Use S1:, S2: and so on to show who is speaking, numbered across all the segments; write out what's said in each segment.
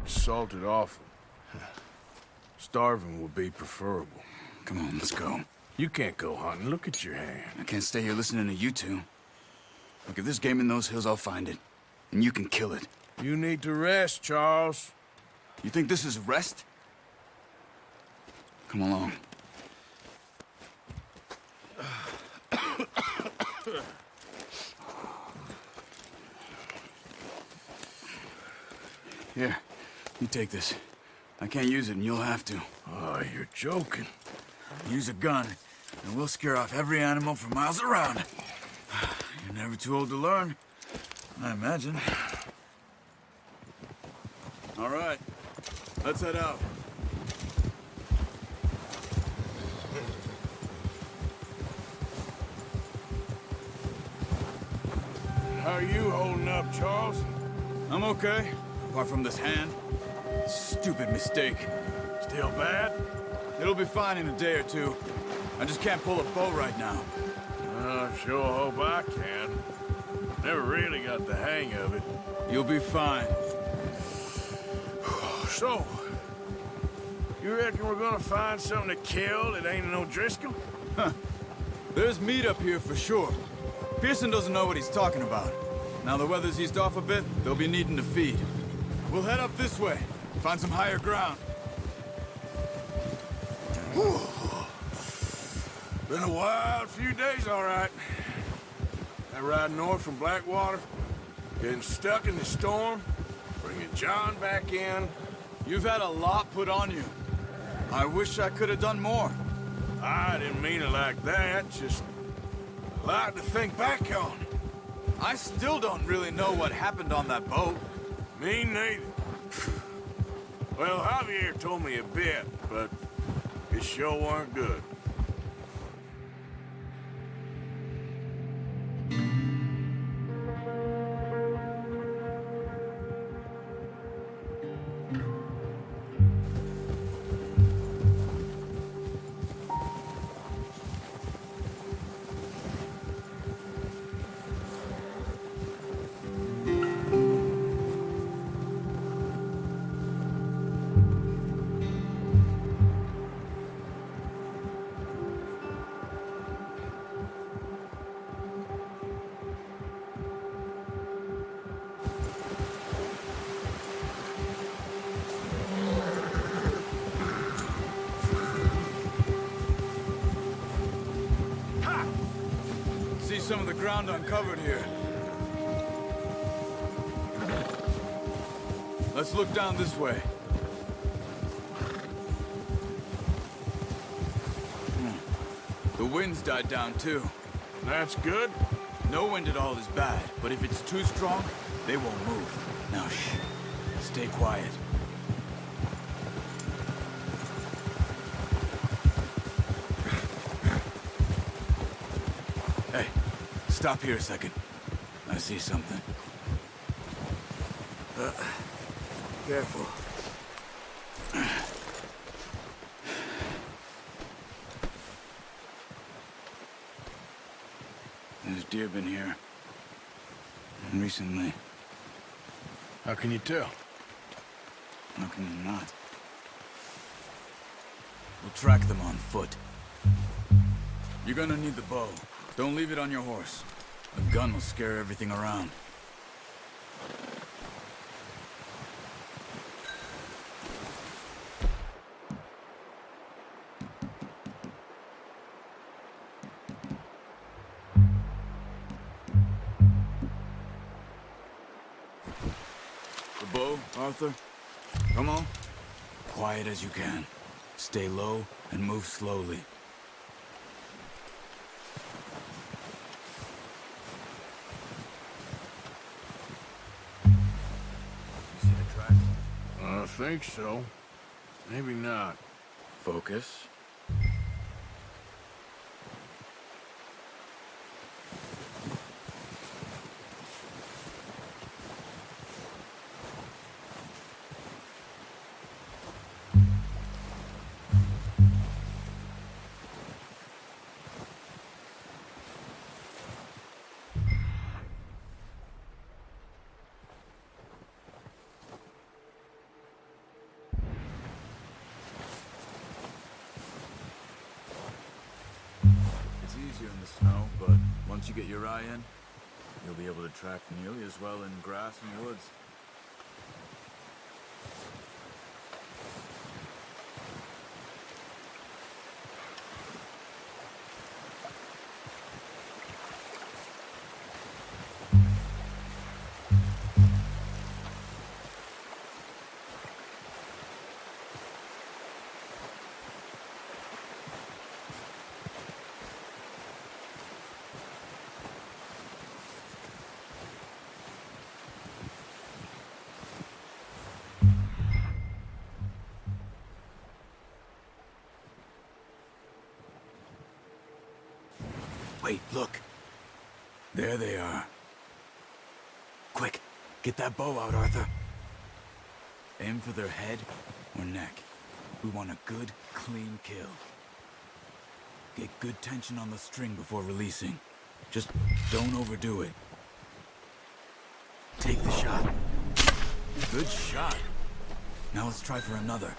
S1: salted offal. Starving would be preferable.
S2: Come on, let's go.
S1: You can't go hunting. Look at your hand.
S2: I can't stay here listening to you two. Look, if there's game in those hills, I'll find it. And you can kill it.
S1: You need to rest, Charles.
S2: You think this is rest? Come along. Here, you take this. I can't use it, and you'll have to.
S1: Oh, you're joking.
S2: Use a gun, and we'll scare off every animal for miles around. You're never too old to learn, I imagine. All right, let's head out.
S1: How are you holding up, Charles?
S2: I'm okay, apart from this hand. Stupid mistake.
S1: Still bad?
S2: It'll be fine in a day or two. I just can't pull a bow right now.
S1: I sure hope I can. Never really got the hang of it.
S2: You'll be fine.
S1: So, you reckon we're gonna find something to kill that ain't no Driscoll?
S2: Huh. There's meat up here for sure. Pearson doesn't know what he's talking about. Now the weather's eased off a bit, they'll be needing to feed. We'll head up this way, find some higher ground.
S1: Whew. Been a wild few days, all right. That ride north from Blackwater, getting stuck in the storm, bringing John back in.
S2: You've had a lot put on you. I wish I could have done more.
S1: I didn't mean it like that, just a lot to think back on.
S2: I still don't really know what happened on that boat.
S1: Me neither. Well, Javier told me a bit, but it sure weren't good.
S2: Some of the ground uncovered here. Let's look down this way. The wind's died down too.
S1: That's good.
S2: No wind at all is bad, but if it's too strong, they won't move. Now shh. Stay quiet. Hey. Stop here a second. I see something.
S1: Careful.
S2: There's deer been here. Recently.
S1: How can you tell?
S2: How can you not? We'll track them on foot. You're gonna need the bow. Don't leave it on your horse. A gun will scare everything around. The bow, Arthur? Come on. Quiet as you can. Stay low and move slowly.
S1: I think so. Maybe not.
S2: Focus. It's easier in the snow, but once you get your eye in, you'll be able to track nearly as well in grass and woods. Wait, look. There they are. Quick, get that bow out, Arthur. Aim for their head or neck. We want a good, clean kill. Get good tension on the string before releasing. Just don't overdo it. Take the shot. Good shot. Now let's try for another.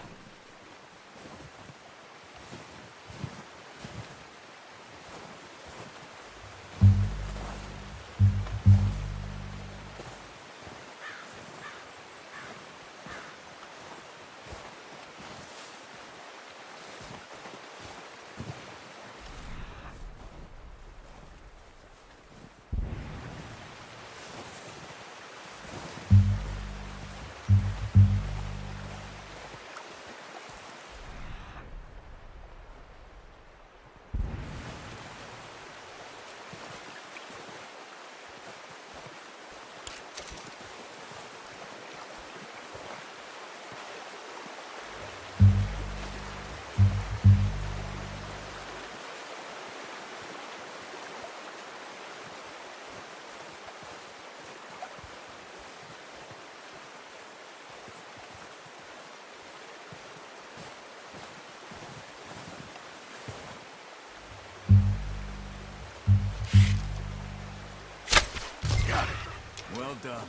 S2: Well done.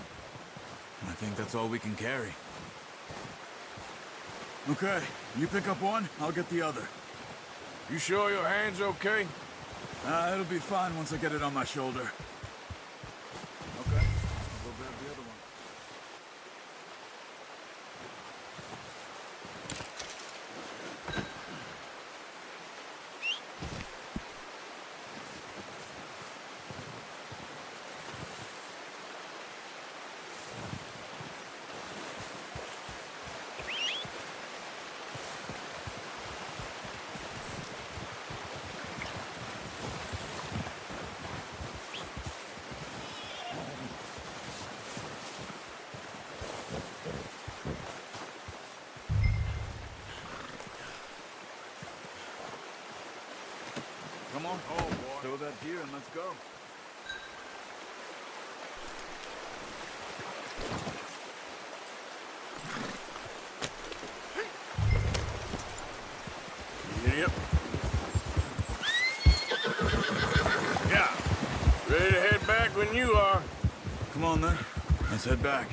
S2: I think that's all we can carry. Okay, you pick up one, I'll get the other.
S1: You sure your hand's okay?
S2: It'll be fine once I get it on my shoulder. Okay, I'll go grab the other one. Come on. Oh, boy. Throw that gear and let's go.
S1: Yep. Yeah. Ready to head back when you are.
S2: Come on, then. Let's head back.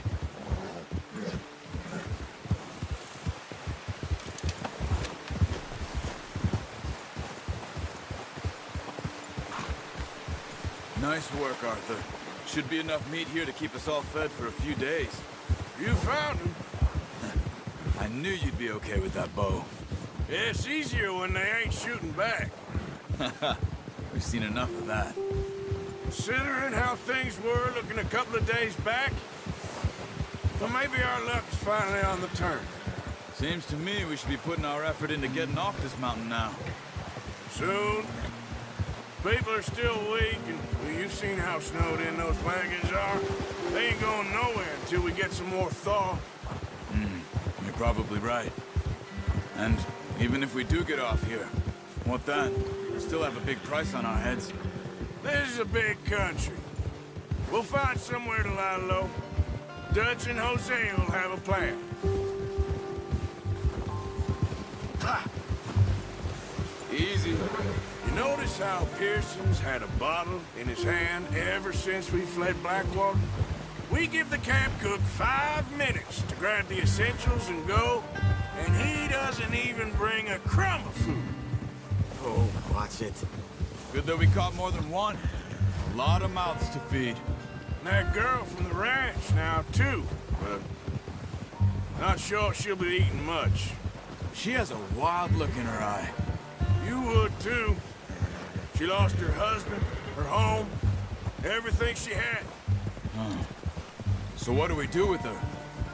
S2: Nice work, Arthur. Should be enough meat here to keep us all fed for a few days.
S1: You found him.
S2: I knew you'd be okay with that bow.
S1: Yeah, it's easier when they ain't shooting back.
S2: We've seen enough of that.
S1: Considering how things were looking a couple of days back, well, maybe our luck's finally on the turn.
S2: Seems to me we should be putting our effort into getting off this mountain now.
S1: Soon. People are still weak, and well, you've seen how snowed in those wagons are. They ain't going nowhere until we get some more thaw.
S2: You're probably right. And even if we do get off here, what then? We still have a big price on our heads.
S1: This is a big country. We'll find somewhere to lie low. Dutch and Jose will have a plan. Ha!
S2: Easy.
S1: You notice how Pearson's had a bottle in his hand ever since we fled Blackwater? We give the camp cook 5 minutes to grab the essentials and go, and he doesn't even bring a crumb of food.
S3: Oh, watch it.
S2: Good that we caught more than one. A lot of mouths to feed.
S1: And that girl from the ranch now, too. But not sure she'll be eating much.
S2: She has a wild look in her eye.
S1: You would, too. She lost her husband, her home, everything she had.
S2: So what do we do with her?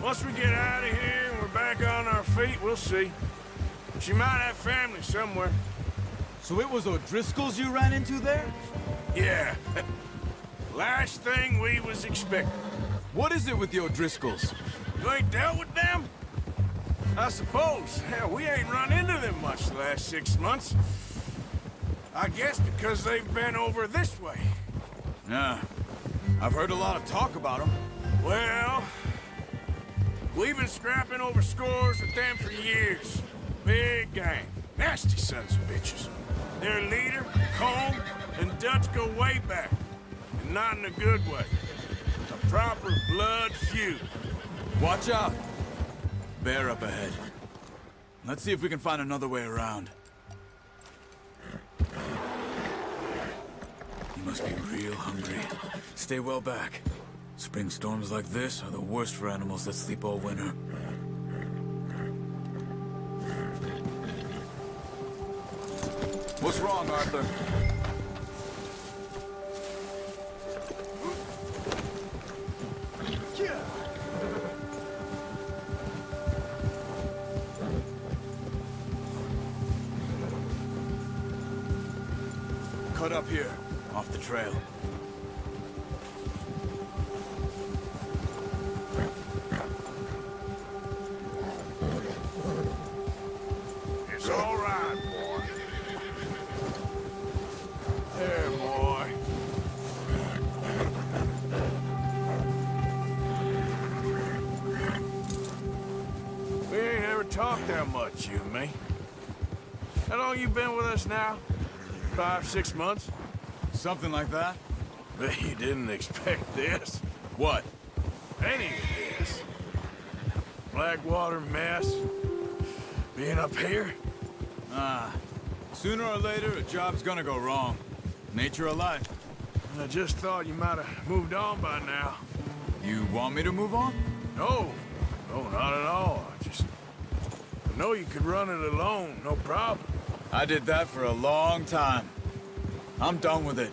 S1: Once we get out of here and we're back on our feet, we'll see. She might have family somewhere.
S2: So it was O'Driscoll's you ran into there?
S1: Yeah. Last thing we was expecting.
S2: What is it with the O'Driscolls?
S1: You ain't dealt with them? I suppose. Hell, we ain't run into them much the last 6 months. I guess because they've been over this way.
S2: Yeah. I've heard a lot of talk about them.
S1: Well, we've been scrapping over scores with them for years. Big gang. Nasty sons of bitches. Their leader, Cole, and Dutch go way back. And not in a good way. A proper blood feud.
S2: Watch out. Bear up ahead. Let's see if we can find another way around. You must be real hungry. Stay well back. Spring storms like this are the worst for animals that sleep all winter. What's wrong, Arthur? Cut up here, off the trail.
S1: It's all right, boy. There, boy. We ain't ever talked that much, you and me. How long you been with us now? 5, 6 months?
S2: Something like that?
S1: Bet you didn't expect this.
S2: What?
S1: Any of this. Blackwater mess. Being up here.
S2: Sooner or later, a job's gonna go wrong. Nature of life.
S1: I just thought you might have moved on by now.
S2: You want me to move on?
S1: No. No, not at all. I know you could run it alone, no problem.
S2: I did that for a long time. I'm done with it.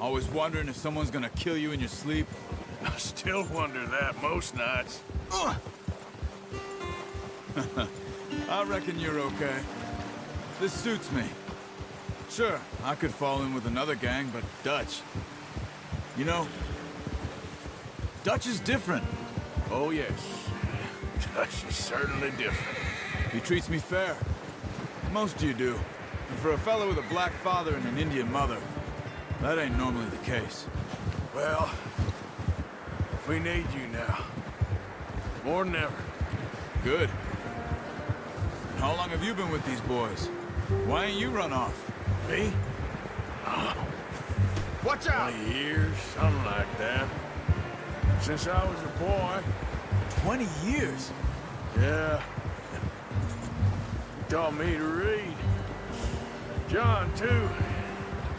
S2: Always wondering if someone's gonna kill you in your sleep.
S1: I still wonder that most nights.
S2: I reckon you're okay. This suits me. Sure, I could fall in with another gang, but Dutch... You know, Dutch is different.
S1: Oh, yes. Dutch is certainly different.
S2: He treats me fair. Most of you do. And for a fellow with a black father and an Indian mother, that ain't normally the case.
S1: Well, we need you now. More than ever.
S2: Good. And how long have you been with these boys? Why ain't you run off?
S1: Me?
S2: Watch out!
S1: 20 years, something like that. Since I was a boy.
S2: 20 years?
S1: Yeah. He taught me to read. John, too.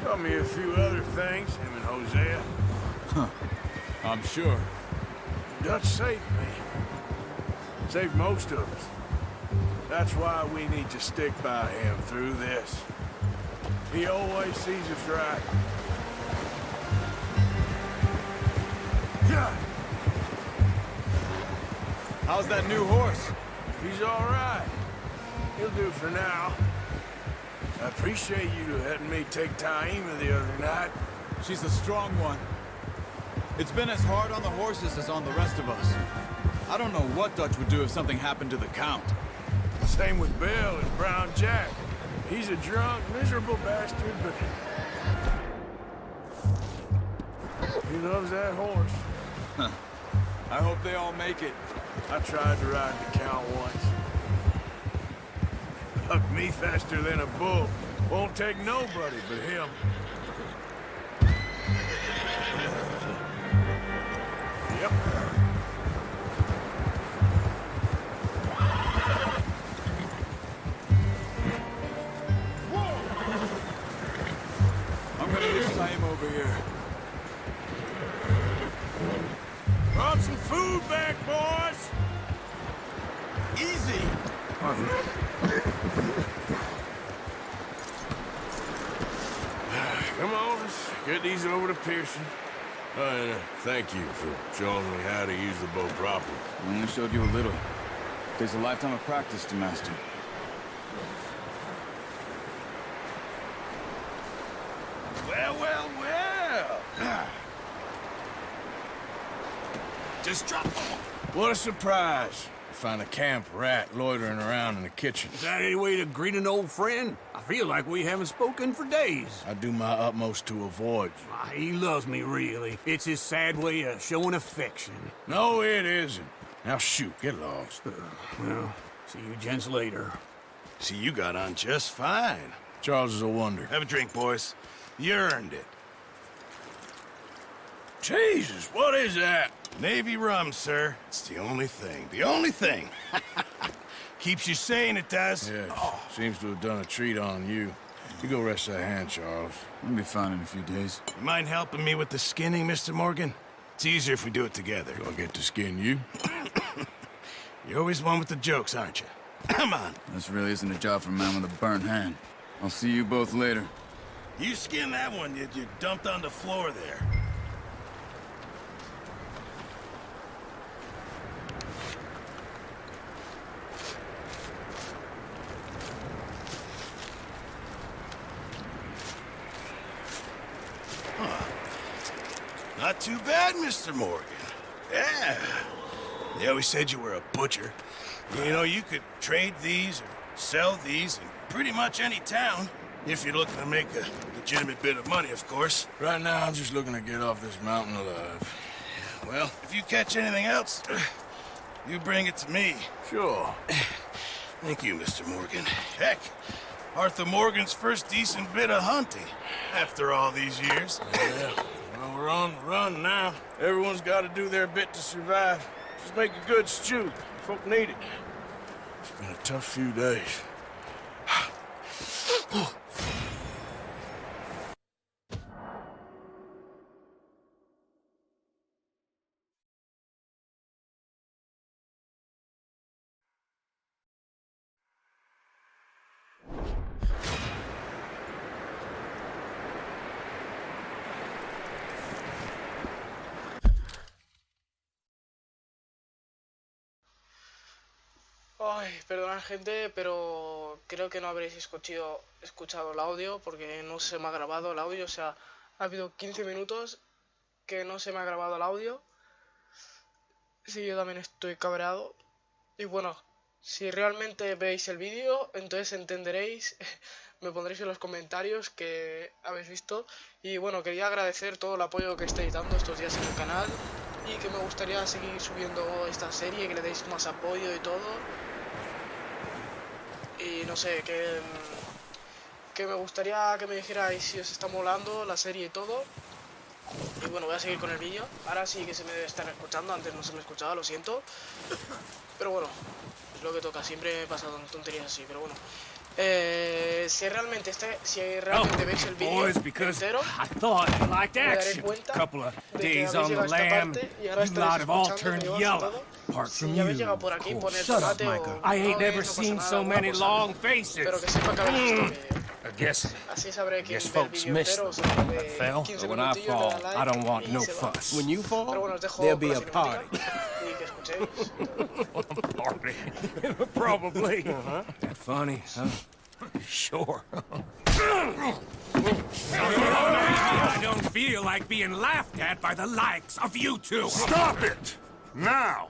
S1: Taught me a few other things, him and Hosea.
S2: Huh. I'm sure.
S1: Dutch saved me. Saved most of us. That's why we need to stick by him through this. He always sees us right. Yeah.
S2: How's that new horse?
S1: He's all right. He'll do for now. I appreciate you letting me take Taima the other night.
S2: She's a strong one. It's been as hard on the horses as on the rest of us. I don't know what Dutch would do if something happened to the Count.
S1: Same with Bill and Brown Jack. He's a drunk, miserable bastard, but... he loves that horse.
S2: Huh. I hope they all make it.
S1: I tried to ride the Count once. Hucked me faster than a bull. Won't take nobody but him. Yep.
S2: time over here.
S1: Brought some food back, boys!
S2: Easy!
S1: Come on, let's get these over to Pearson. And thank you for showing me how to use the bow properly.
S2: I only showed you a little. Takes a lifetime of practice to master.
S1: Well.
S2: Just drop them.
S1: What a surprise. Find a camp rat loitering around in the kitchen.
S3: Is that any way to greet an old friend? I feel like we haven't spoken for days.
S1: I do my utmost to avoid you.
S3: He loves me, really. It's his sad way of showing affection.
S1: No, it isn't. Now shoot, get lost.
S3: Well, see you gents later.
S4: See, you got on just fine.
S1: Charles is a wonder.
S4: Have a drink, boys. You earned it.
S1: Jesus, what is that?
S4: Navy rum, sir. It's the only thing. The only thing. Keeps you sane, it does.
S1: Yes, seems to have done a treat on you. You go rest that hand, Charles.
S2: We'll be fine in a few days.
S4: You mind helping me with the skinning, Mr. Morgan? It's easier if we do it together.
S1: Do I get to skin you?
S4: You're always one with the jokes, aren't you? Come on.
S2: This really isn't a job for a man with a burnt hand. I'll see you both later.
S4: You skinned that one you dumped on the floor there. Not too bad, Mr. Morgan. Yeah. They always said you were a butcher. You know, you could trade these or sell these in pretty much any town. If you're looking to make a legitimate bit of money, of course.
S1: Right now, I'm just looking to get off this mountain alive.
S4: Well, if you catch anything else, you bring it to me.
S1: Sure.
S4: Thank you, Mr. Morgan. Heck, Arthur Morgan's first decent bit of hunting after all these years.
S1: Yeah. Well, we're on the run now. Everyone's got to do their bit to survive. Just make a good stew. Folk need it. It's been a tough few days.
S5: Ay, perdonad gente, pero creo que no habréis escuchado el audio porque no se me ha grabado el audio. O sea, ha habido 15 minutos que no se me ha grabado el audio. Sí, yo también estoy cabreado. Y bueno, si realmente veis el vídeo, entonces entenderéis, me pondréis en los comentarios que habéis visto. Y bueno, quería agradecer todo el apoyo que estáis dando estos días en el canal. Y que me gustaría seguir subiendo esta serie, que le deis más apoyo y todo. Y no sé, que me gustaría que me dijerais si os está molando la serie y todo. Y bueno, voy a seguir con el vídeo. Ahora sí que se me debe estar escuchando, antes no se me escuchaba, lo siento. Pero bueno, es lo que toca, siempre he pasado tonterías así, pero bueno. Si realmente veis el vídeo entero, me daré cuenta de que habéis llegado a esta parte y ahora estaréis escuchando mi voz y todo. Si habéis llegado por aquí, poner tomate o...
S6: I ain't never
S5: no
S6: seen
S5: pasa
S6: so
S5: nada,
S6: many
S5: no pasa nada.
S6: long faces.
S5: Pero que sepa que habéis visto el vídeo.
S6: I guess
S5: Así sabré quién
S6: guess
S5: ve el
S6: folks
S5: vídeo
S6: miss
S5: entero, o
S6: them.
S5: sea,
S6: I
S5: de
S6: fell,
S5: 15
S6: but when I
S5: minutillos,
S6: fall,
S5: le dan like
S6: I don't want
S5: y
S6: no
S5: se va.
S6: fuss.
S7: When you
S5: Pero
S7: fall,
S5: bueno, os dejo
S7: there'll
S5: con
S7: be
S5: la
S7: a party.
S5: cinemática y que escuchéis.
S6: Party. Probably. Funny, huh? Sure. I don't feel like being laughed at by the likes of you two.
S8: Stop it! Now!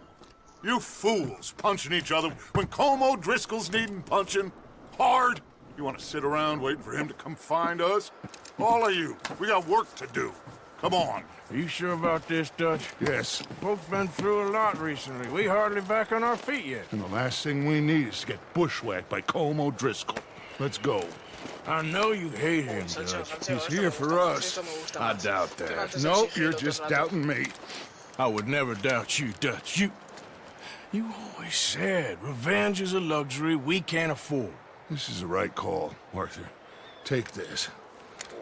S8: You fools punching each other when Colm O'Driscoll's needing punching. Hard! You want to sit around waiting for him to come find us? All of you, we got work to do. Come on.
S1: Are you sure about this, Dutch?
S8: Yes.
S1: Folks been through a lot recently. We hardly back on our feet yet.
S8: And the last thing we need is to get bushwhacked by Colm O'Driscoll. Let's go.
S1: I know you hate him, Dutch. He's here for us. I doubt that.
S8: Nope, you're just doubting me.
S1: I would never doubt you, Dutch. You always said revenge is a luxury we can't afford.
S8: This is the right call, Arthur. Take this.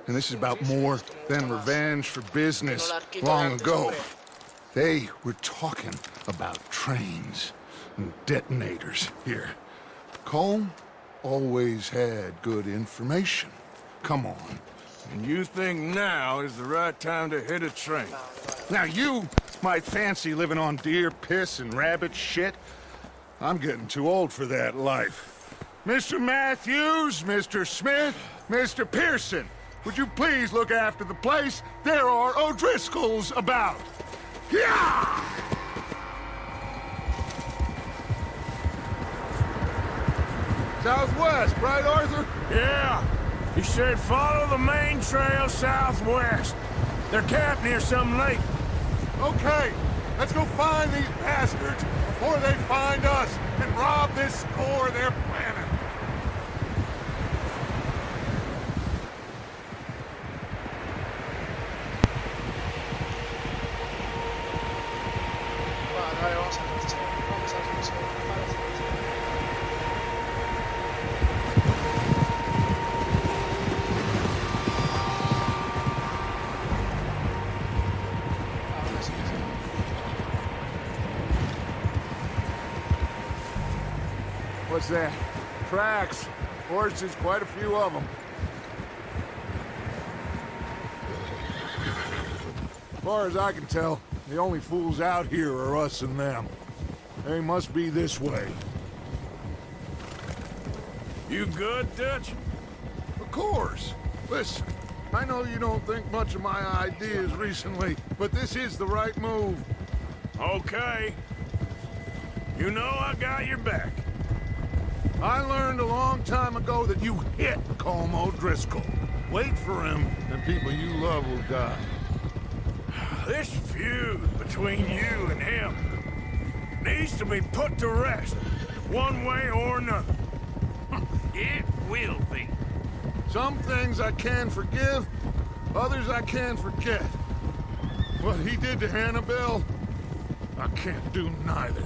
S8: And this is about more than revenge for business long ago. They were talking about trains and detonators here. Colm always had good information. Come on.
S1: And you think now is the right time to hit a train?
S8: Now you might fancy living on deer piss and rabbit shit. I'm getting too old for that life. Mr. Matthews, Mr. Smith, Mr. Pearson, would you please look after the place? There are O'Driscolls about. Yeah! Southwest, right, Arthur?
S1: Yeah. He said follow the main trail southwest. They're camped near some lake.
S8: Okay, let's go find these bastards before they find us and rob this core they're planning.
S5: Vale, vamos a marchar. Vamos a marchar. Ahora sí.
S8: What's that? Tracks. Horses, quite a few of them. As far as I can tell, the only fools out here are us and them. They must be this way.
S1: You good, Dutch?
S8: Of course. Listen, I know you don't think much of my ideas recently, but this is the right move.
S1: Okay. You know I got your back.
S8: I learned a long time ago that you hit Colm O'Driscoll. Wait for him, and people you love will die.
S1: This feud between you and him needs to be put to rest, one way or another.
S6: It will be.
S8: Some things I can forgive, others I can forget. What he did to Annabelle, I can't do neither.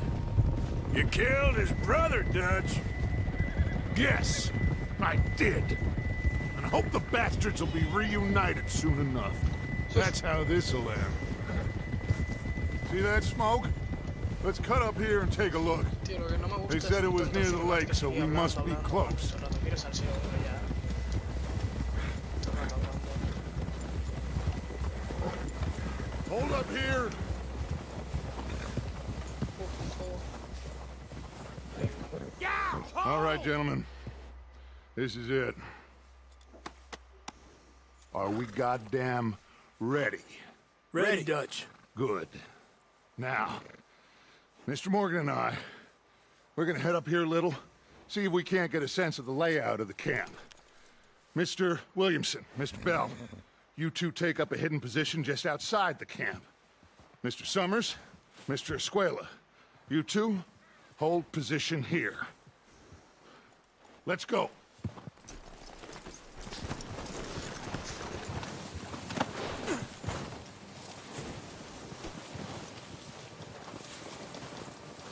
S1: You killed his brother, Dutch.
S8: Yes, I did. And I hope the bastards will be reunited soon enough. That's how this'll end. See that smoke? Let's cut up here and take a look.
S5: Tío, lo que no me gusta
S8: They
S5: es
S8: said it was
S5: tanto
S8: near the
S5: filmar
S8: lake,
S5: que
S8: so
S5: estoy
S8: we must be
S5: hablando,
S8: close.
S5: todo el rato quiero salseo, pero ya. Todo el rato hablando.
S8: Hold up here. All right, gentlemen. This is it. Are we goddamn ready?
S1: Ready, Dutch.
S8: Good. Now, Mr. Morgan and I, we're gonna head up here a little, see if we can't get a sense of the layout of the camp. Mr. Williamson, Mr. Bell, you two take up a hidden position just outside the camp. Mr. Summers, Mr. Escuela, you two hold position here. Let's go.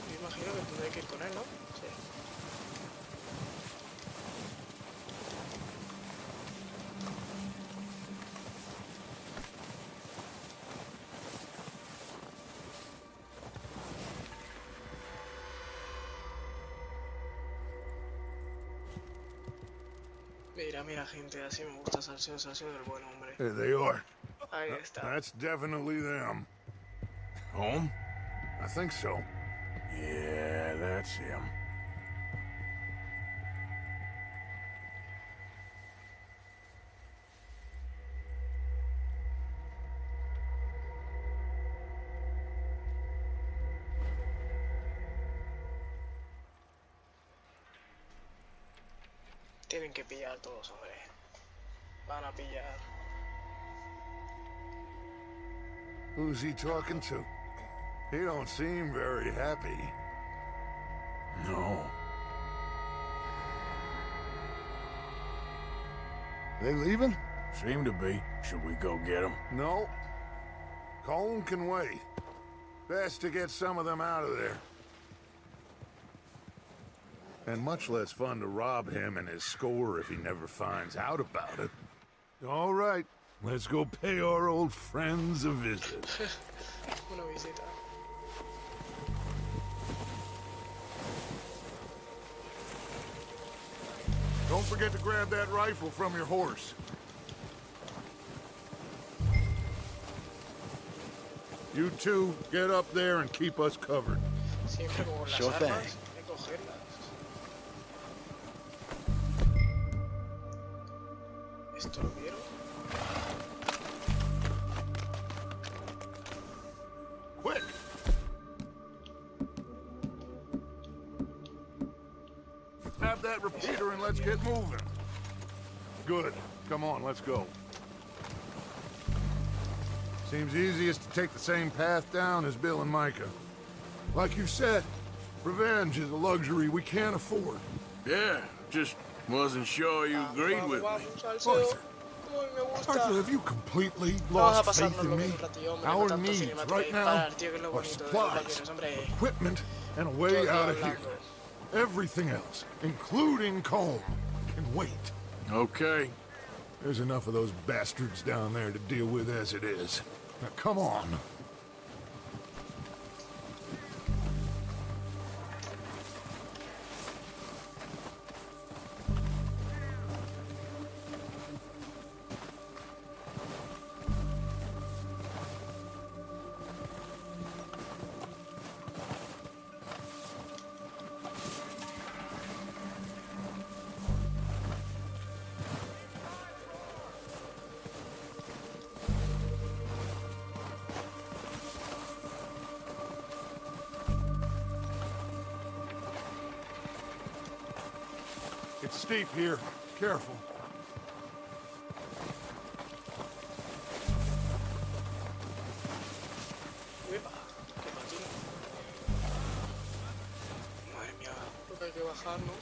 S5: Me imagino que tendré que ir con él, ¿no? Sí. Mira, mira, gente, así me gusta salseo, salseo del buen hombre.
S8: There they are.
S5: Ahí está.
S8: That's definitely them.
S1: Home?
S8: I think so.
S1: Yeah, that's him.
S5: Tienen que pillar todos, hombre. Van a pillar.
S8: Who's he talking to? He don't seem very happy.
S1: No.
S8: They leaving?
S1: Seem to be. Should we go get him?
S8: No. Colm can wait. Best to get some of them out of there. And much less fun to rob him and his score if he never finds out about it. All right, let's go pay our old friends a visit.
S5: Una visita.
S8: Don't forget to grab that rifle from your horse. You two, get up there and keep us covered.
S5: Siempre con las
S2: Sure
S5: armas
S2: thing.
S5: hay que cogerlas. ¿Esto lo vieron?
S8: Quick! Have that repeater and let's get moving. Good. Come on, let's go. Seems easiest to take the same path down as Bill and Micah. Like you said, revenge is a luxury we can't afford.
S1: Yeah, just wasn't sure you agreed with me.
S5: Vamos al seo.
S8: Arthur.
S5: Uy, me gusta.
S8: Arthur, have you completely
S5: Vamos a
S8: lost faith
S5: pasárnoslo
S8: in
S5: bien
S8: me?
S5: un ratillo, hombre,
S8: Our
S5: no tanto
S8: needs
S5: cinemática
S8: right
S5: y
S8: now
S5: parar, tío, que es lo
S8: are
S5: bonito de los
S8: supplies,
S5: aviones, hombre.
S8: equipment, and a way
S5: Todo
S8: out of here.
S5: hablando.
S8: Everything else, including Colm, can wait.
S1: Okay.
S8: There's enough of those bastards down there to deal with as it is. Now, come on. It's steep here. Careful.
S5: Uepa, qué patín. Madre mía, lo que hay que bajar, ¿no?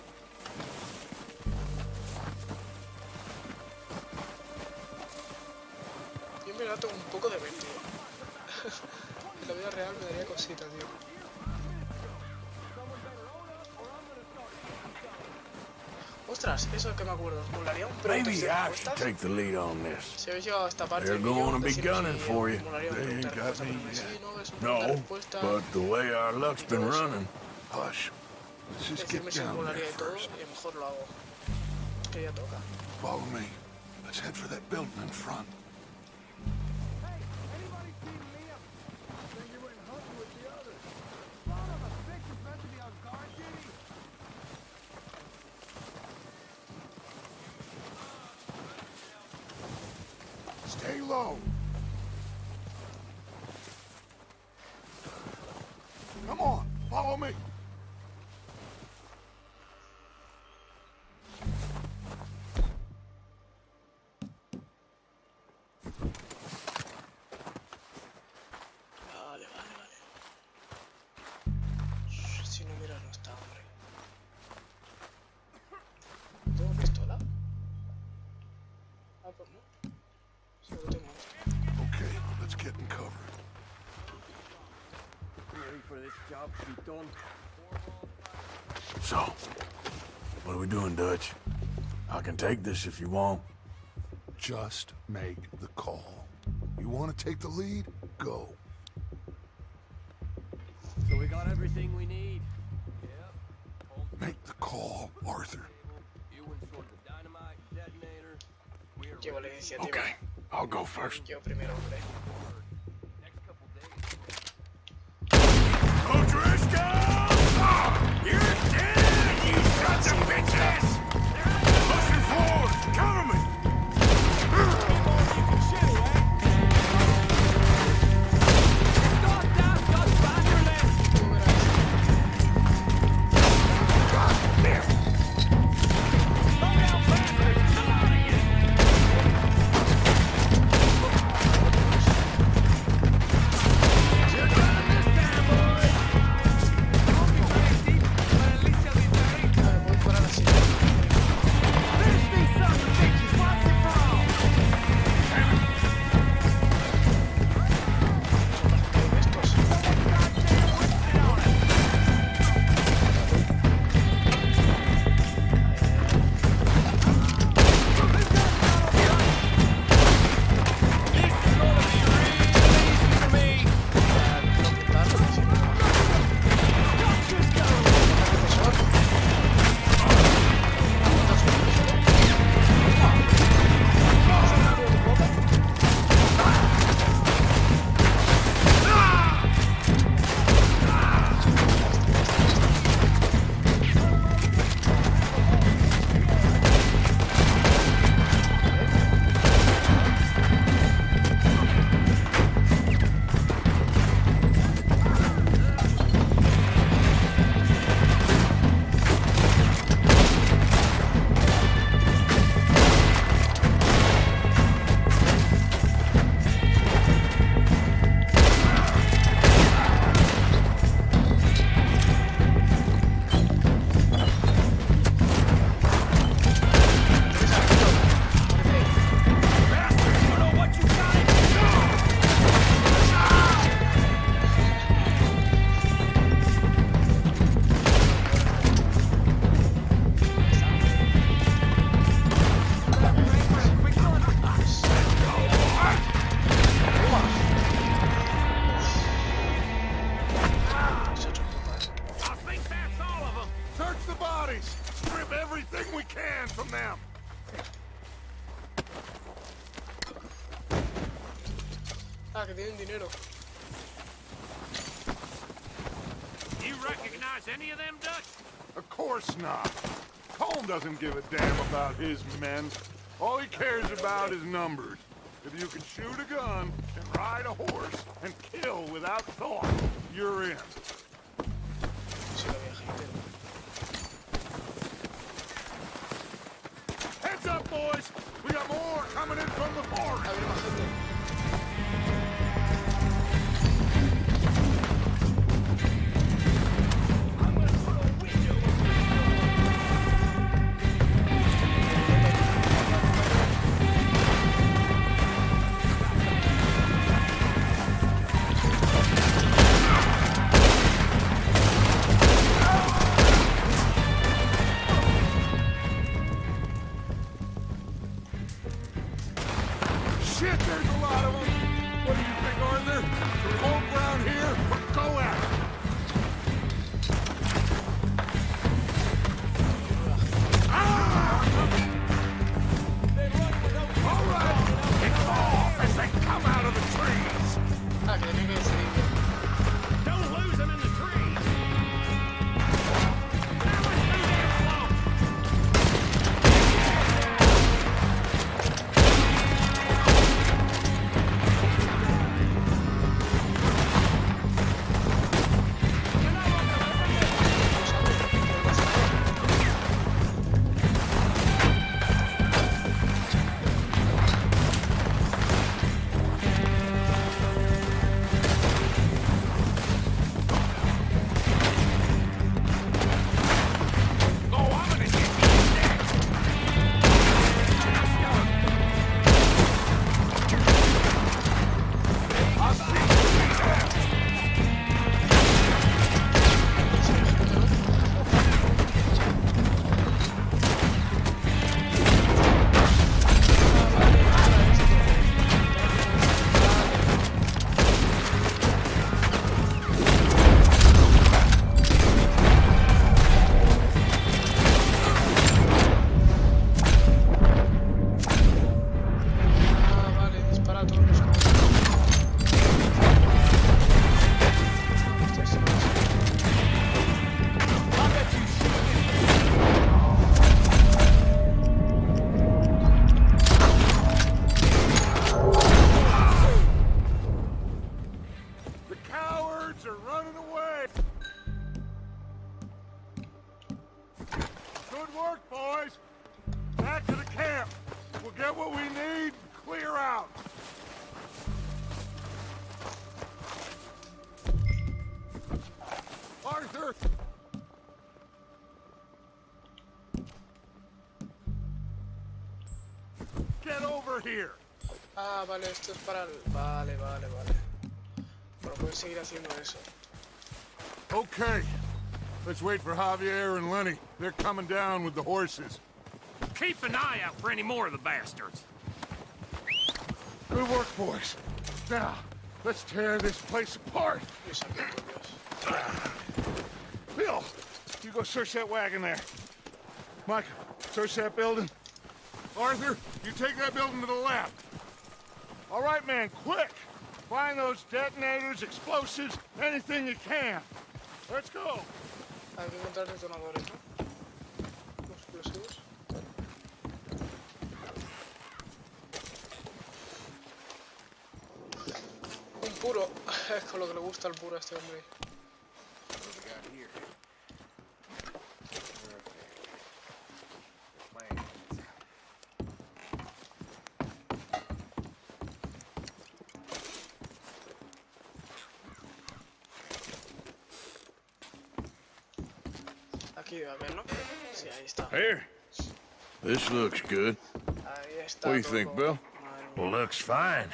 S5: Yo en verdad tengo un poco de vértigo. En la vida real me daría cosita, tío. Ostras, eso es que me acuerdo. Molaría un pronto
S1: Maybe
S5: de
S1: I should
S5: respuestas.
S1: take the lead on this.
S5: Si habéis llegado a esta parte,
S1: They're
S5: del vídeo,
S1: gonna be
S5: decidme
S1: gunning
S5: si
S1: for you.
S5: molaría un
S8: They
S5: pregunta
S8: ain't got
S5: respuesta.
S8: me
S5: Porque sí,
S8: yet.
S5: no, es un pregunta
S1: No,
S5: respuesta.
S1: but the way our luck's been running.
S8: Hush. Let's just get
S5: Decidme si
S8: down there
S5: molaría y todo,
S8: first.
S5: y a lo mejor lo hago. Que ya toca.
S8: Follow me. Let's head for that building in front. Stay low. Come on, follow me.
S5: Vale, vale, vale. Si no miras no está, hombre. ¿Tengo pistola? Ah, pues no. Solo tengo esto.
S8: Okay, let's get in cover.
S1: So, what are we doing, Dutch? I can take this if you want.
S8: Just make the call. You want to take the lead? Go.
S7: So we got everything we need.
S8: Make the call, Arthur.
S5: Llevo la iniciativa.
S1: Okay, I'll go first.
S5: Yo primero, hombre.
S1: O'Driscoll! You're dead, you sons of bitches! Pushing forward! Cover me!
S5: Ah, que tienen dinero.
S6: You recognize any of them, Dutch?
S8: Of course not. Colm doesn't give a damn about his men. All he cares about is numbers. If you can shoot a gun and ride a horse and kill without thought, you're in.
S5: Sí, lo viejito.
S8: Heads up, boys! We got more coming in from the forest!
S5: Había más gente.
S8: Shit, there's a lot of them! What do you think, Arthur? Hold ground here or go at it? All right! Kick off as they come out of the trees!
S5: Ah, que tenía que decidir yo.
S6: Don't lose them in the trees. Now let's do their float.
S8: Get what we need, clear out. Arthur! Get over here.
S5: Ah, vale, esto es para el... Vale, vale, vale. Pero puedes seguir haciendo eso.
S8: Okay. Let's wait for Javier and Lenny. They're coming down with the horses.
S6: Keep an eye out for any more of the bastards.
S8: Good work, boys. Now, let's tear this place apart.
S5: Dios santo, Dios.
S8: Bill, you go search that wagon there. Mike, search that building. Arthur, you take that building to the left. All right, man, quick. Find those detonators, explosives, anything you can. Let's go.
S5: Hay que encontrar detonadores, ¿no? Los explosivos. Un puro. Es con lo que le gusta el puro a este hombre. Aquí debe haber, ¿no? Sí, ahí está.
S1: Here. This looks good.
S5: Ahí está.
S1: What do you
S5: todo.
S1: think, Bill?
S5: Madre mía.
S4: Looks fine.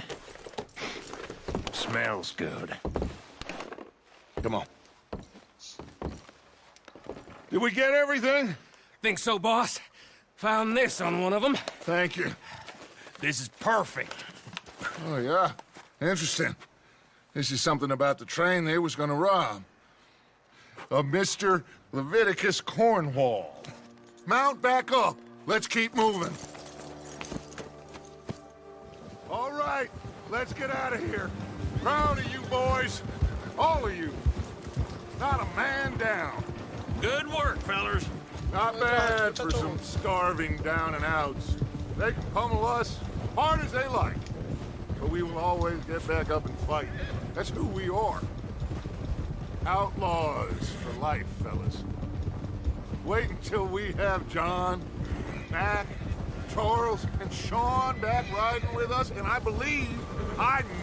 S4: Smells good.
S1: Come on.
S8: Did we get everything?
S6: Think so, boss? Found this on one of them.
S8: Thank you.
S6: This is perfect.
S8: Oh, yeah? Interesting. This is something about the train they was gonna rob. A Mr. Leviticus Cornwall. Mount back up. Let's keep moving. All right. let's get out of here. Proud of you boys. All of you. Not a man down.
S6: Good work, fellers.
S8: Not bad for some starving down and outs. They can pummel us hard as they like. But we will always get back up and fight. That's who we are. Outlaws for life, fellas. Wait until we have John, Mac, Charles, and Sean back riding with us, and I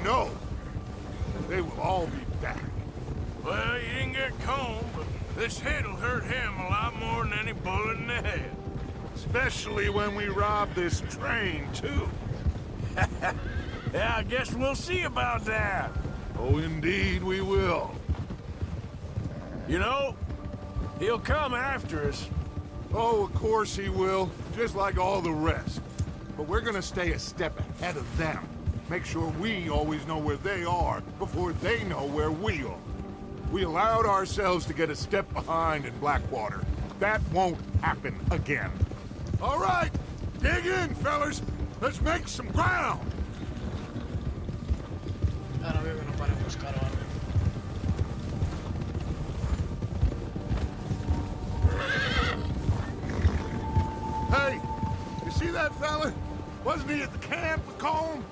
S8: know, they will all be back.
S1: Well, you didn't get Combe, but this hit'll hurt him a lot more than any bullet in the head.
S8: Especially when we rob this train, too.
S1: Yeah, I guess we'll see about that.
S8: Oh, indeed we will.
S1: You know, he'll come after us.
S8: Oh, of course he will, just like all the rest. But we're gonna stay a step ahead of them. Make sure we always know where they are before they know where we are. We allowed ourselves to get a step behind in Blackwater. That won't happen again. All right, dig in, fellas. Let's make some ground.
S5: Ahora veo que nos van a buscar o algo.
S8: Hey, you see that fella? Wasn't he at the camp with Combe?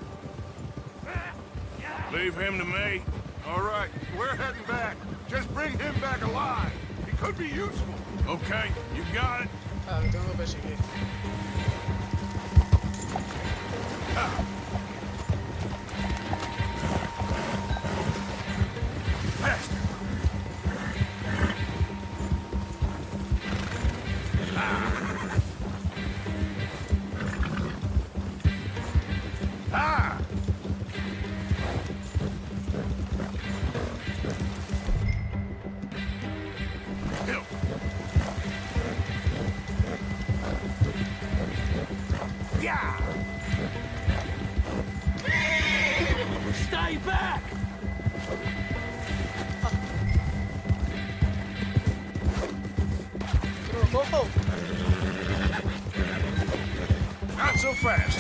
S1: Leave him to me.
S8: All right, we're heading back. Just bring him back alive. He could be useful.
S1: Okay, you got it.
S5: Ah, que tengo que perseguir.
S1: Faster. Ah! Hill. Yeah!
S6: Stay back!
S5: ¡Que lo cojo!
S1: Not so fast.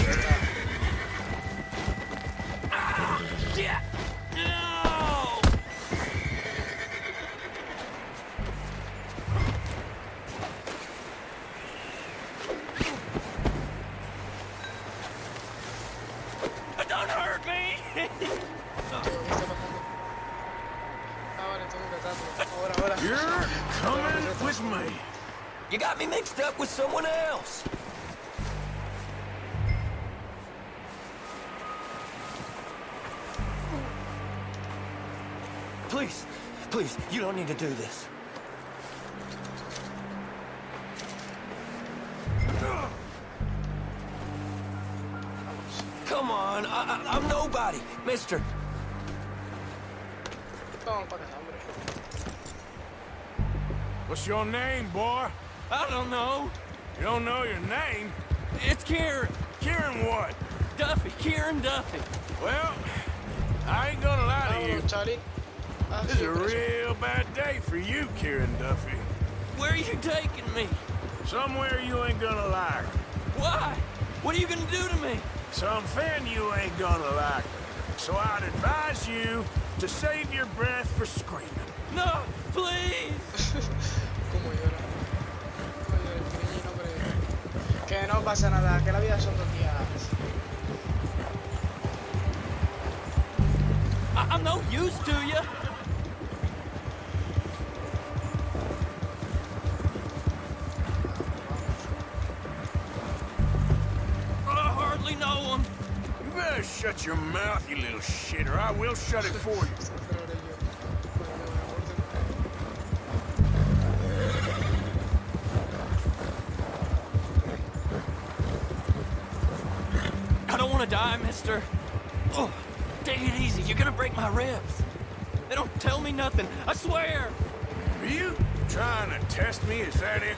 S6: Shit! No! Don't hurt me!
S5: ¿Qué está pasando? Ah, vale, tengo que atarlo. Ahora.
S1: You're coming with me.
S7: You got me mixed up with someone else. Please, you don't need to do this. Come on, I'm nobody, mister.
S5: Vamos para casa, hombre.
S1: What's your name, boy?
S6: I don't know.
S1: You don't know your name?
S6: It's Kieran.
S1: Kieran what?
S6: Duffy. Kieran Duffy.
S1: Well, I ain't gonna lie to you.
S5: Vamos, Charlie. Ah,
S1: This is
S5: sí,
S1: a
S5: por eso.
S1: real bad day for you, Kieran Duffy.
S6: Where are you taking me?
S1: Somewhere you ain't gonna like.
S6: Why? What are you gonna do to me?
S1: Something you ain't gonna like. So I'd advise you to save your breath for screaming.
S6: No, please.
S5: Cómo llora. Cómo llora el pequeñino, hombre. Que no pasa nada, que la vida son 2 días.
S6: I'm no use to you. I hardly know him.
S1: You better shut your mouth, you little shit, or I will shut it for you.
S6: I don't want to die, mister. Oh, take it easy. You're gonna break my ribs. They don't tell me nothing. I swear.
S1: Are you trying to test me? Is that it?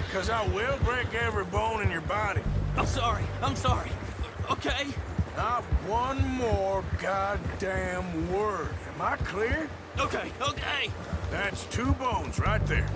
S1: Because I will break every bone in your body.
S6: I'm sorry. Okay?
S1: Not one more goddamn word. Am I clear?
S6: Okay.
S1: That's 2 bones right there.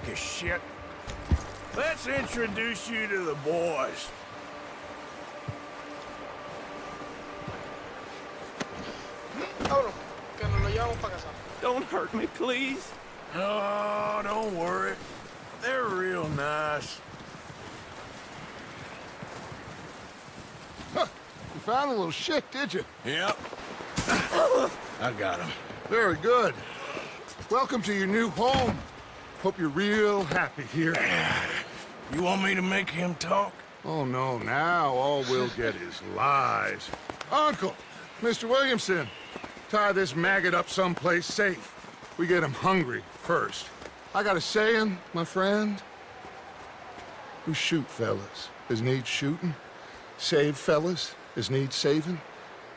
S1: sack of shit. Let's introduce you to the boys.
S5: Vámonos, que nos lo llevamos para casa.
S6: Don't hurt me, please.
S1: Oh, don't worry. They're real nice.
S8: Huh. You found a little shit, did you?
S1: Yep. I got him.
S8: Very good. Welcome to your new home. Hope you're real happy here.
S1: You want me to make him talk?
S8: Oh, no, now all we'll get is lies. Uncle, Mr. Williamson, tie this maggot up someplace safe. We get him hungry first. I got a saying, my friend. We shoot fellas as need shooting, save fellas as need saving,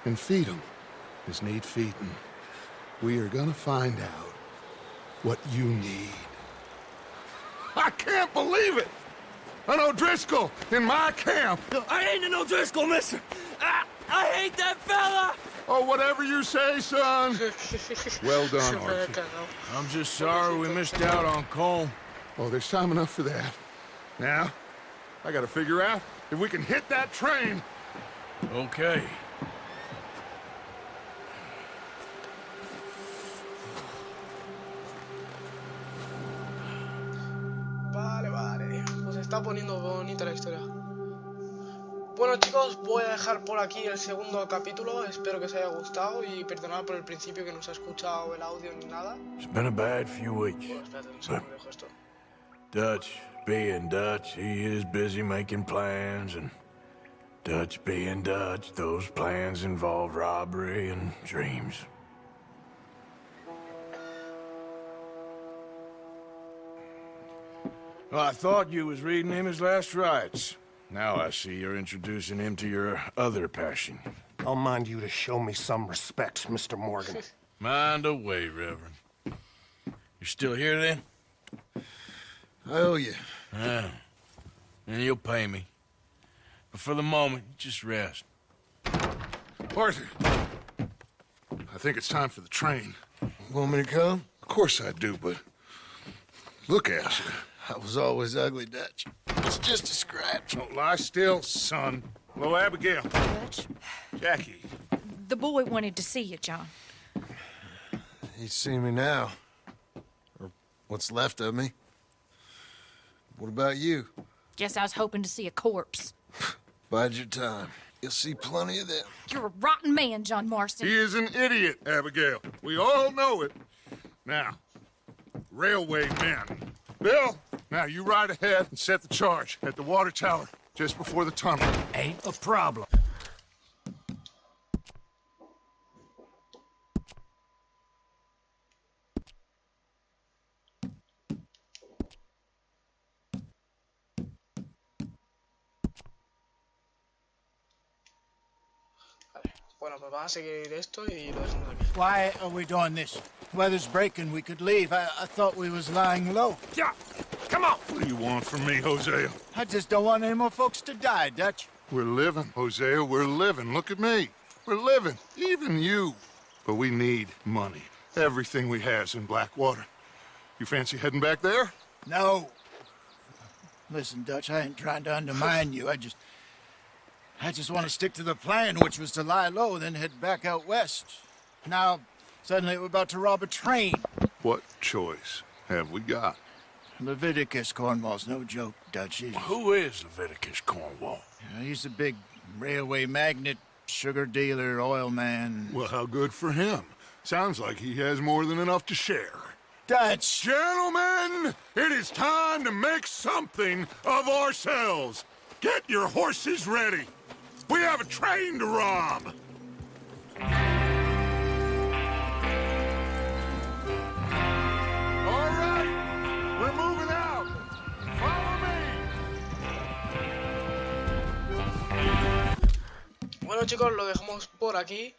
S8: and feed 'em as need feeding. We are gonna find out what you need. I can't believe it! An O'Driscoll in my camp!
S6: I ain't an O'Driscoll, mister. I hate that fella.
S8: Oh, whatever you say, son. Well done, Archie.
S1: I'm just sorry we missed out on Colm.
S8: Oh, there's time enough for that. Now, I gotta figure out if we can hit that train.
S1: Okay.
S5: Vale. Pues está poniendo bonita la historia. Bueno, chicos, voy a dejar por aquí el segundo capítulo. Espero que os haya gustado y perdonad por el principio que no se ha escuchado el audio ni nada.
S1: It's been a bad few weeks.
S5: Bueno, espérate un segundo, dejo esto.
S1: Dutch being Dutch, he is busy making plans, and Dutch being Dutch, those plans involve robbery and dreams. Well, I thought you was reading him his last rites. Now I see you're introducing him to your other passion.
S9: I'll mind you to show me some respect, Mr. Morgan.
S1: Mind away, Reverend. You still here, then?
S4: I owe you.
S1: Yeah. And you'll pay me. But for the moment, just rest.
S8: Arthur, I think it's time for the train.
S4: Want me to come?
S8: Of course I do, but look at you.
S4: I was always ugly, Dutch. It's just a scratch.
S8: Don't lie still, son. Hello, Abigail.
S10: Dutch,
S8: Jackie.
S10: the boy wanted to see you, John.
S4: He's seen me now. Or what's left of me. What about you?
S10: Guess I was hoping to see a corpse.
S4: Bide your time. You'll see plenty of them.
S10: You're a rotten man, John Marston.
S8: He is an idiot, Abigail. We all know it. Now, railway men. Bill, now you ride ahead and set the charge at the water tower just before the tunnel.
S3: Ain't a problem.
S5: Bueno, pues vamos a seguir esto y lo dejamos aquí.
S3: Why are we doing this? Weather's breaking. We could leave. I thought we was lying low. Yeah, come on.
S8: What do you want from me, Hosea?
S3: I just don't want any more folks to die, Dutch.
S8: We're living, Hosea. We're living. Look at me. We're living. Even you. But we need money. Everything we has in Blackwater. You fancy heading back there?
S3: No. Listen, Dutch, I ain't trying to undermine you. I just want to stick to the plan, which was to lie low, then head back out west. Now, suddenly we're about to rob a train.
S8: What choice have we got?
S3: Leviticus Cornwall's no joke, Dutch.
S1: Who is Leviticus Cornwall?
S3: He's a big railway magnate, sugar dealer, oil man.
S8: Well, how good for him. Sounds like he has more than enough to share.
S3: Dutch!
S8: Gentlemen, it is time to make something of ourselves. Get your horses ready. We have a train to rob. All right, we're moving out. Follow me.
S5: Bueno, chicos, lo dejamos por aquí.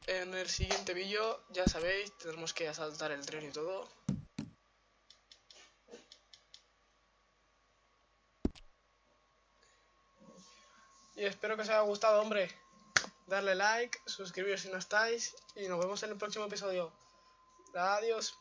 S5: En el siguiente vídeo, ya sabéis, tenemos que asaltar el tren y todo. Y espero que os haya gustado, hombre. Darle like, suscribiros si no estáis y nos vemos en el próximo episodio. Adiós.